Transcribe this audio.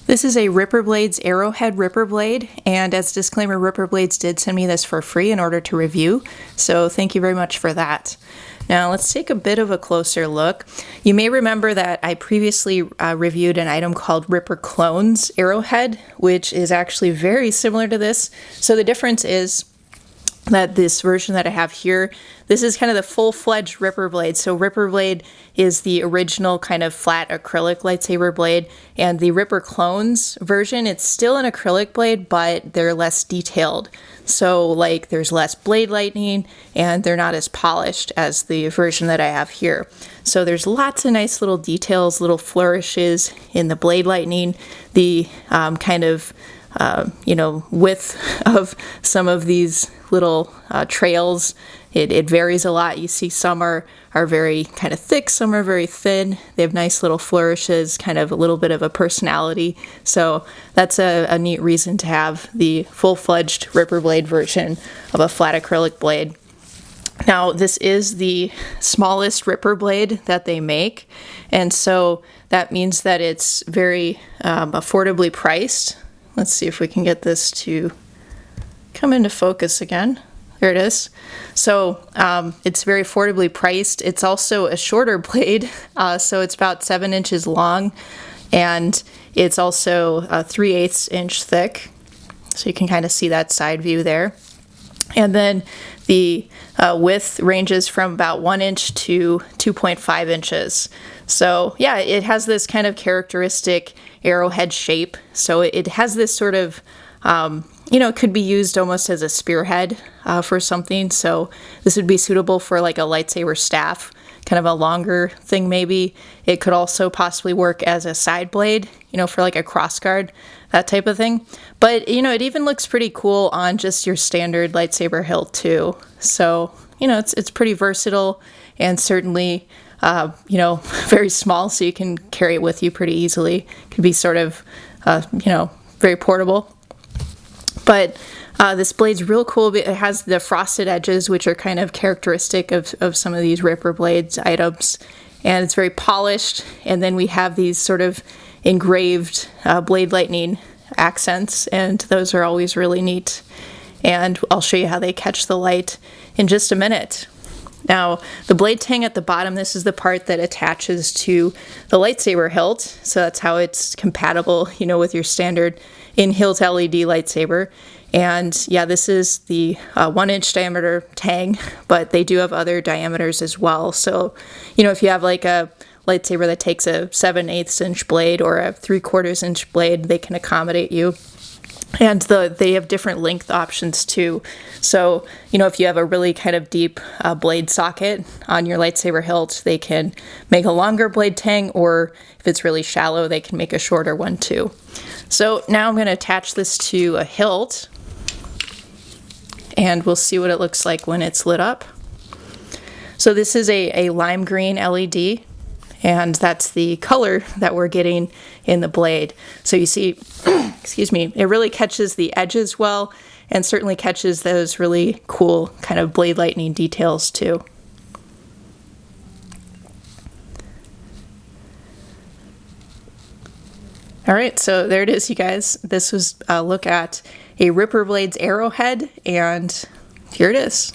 This is a Ripper Blades Arrowhead Ripper Blade, and as a disclaimer, Ripper Blades did send me this for free in order to review, so thank you very much for that. Now let's take a bit of a closer look. You may remember that I previously reviewed an item called Ripper Clones Arrowhead, which is actually very similar to this. So the difference is that this version that I have here, this is kind of the full-fledged Ripper Blade. So Ripper Blade is the original kind of flat acrylic lightsaber blade, and the Ripper Clones version, it's still an acrylic blade, but they're less detailed. So like there's less blade lightning, and they're not as polished as the version that I have here. So there's lots of nice little details, little flourishes in the blade lightning, the kind of width of some of these little trails. It varies a lot. You see some are very kind of thick, some are very thin. They have nice little flourishes, kind of a little bit of a personality. So that's a neat reason to have the full-fledged Ripper Blade version of a flat acrylic blade. Now, this is the smallest Ripper Blade that they make, and so that means that it's very affordably priced. Let's see if we can get this to come into focus again. There it is. So it's very affordably priced. It's also a shorter blade, so it's about 7 inches long, and it's also 3/8 inch thick. So you can kind of see that side view there. And then the width ranges from about 1 inch to 2.5 inches. So yeah, it has this kind of characteristic arrowhead shape. So it has this sort of, it could be used almost as a spearhead for something. So this would be suitable for like a lightsaber staff, kind of a longer thing maybe. It could also possibly work as a side blade, for like a crossguard, that type of thing. But, it even looks pretty cool on just your standard lightsaber hilt too. So, it's pretty versatile and certainly, very small, so you can carry it with you pretty easily. It could be sort of, very portable. But this blade's real cool. It has the frosted edges, which are kind of characteristic of some of these Ripper Blades items. And it's very polished. And then we have these sort of engraved blade lightning accents, and those are always really neat. And I'll show you how they catch the light in just a minute. Now, the blade tang at the bottom, this is the part that attaches to the lightsaber hilt. So that's how it's compatible, with your standard in-hilt LED lightsaber. And yeah, this is the 1 inch diameter tang, but they do have other diameters as well. So, if you have like a lightsaber that takes a 7/8 inch blade or a 3/4 inch blade, they can accommodate you. And they have different length options too. So, if you have a really kind of deep blade socket on your lightsaber hilt, they can make a longer blade tang, or if it's really shallow, they can make a shorter one too. So now I'm going to attach this to a hilt, and we'll see what it looks like when it's lit up. So this is a lime green LED, and that's the color that we're getting in the blade. So you see, excuse me, it really catches the edges well, and certainly catches those really cool kind of blade lightning details too. All right, so there it is, you guys. This was a look at a Ripper Blades Arrowhead, and here it is.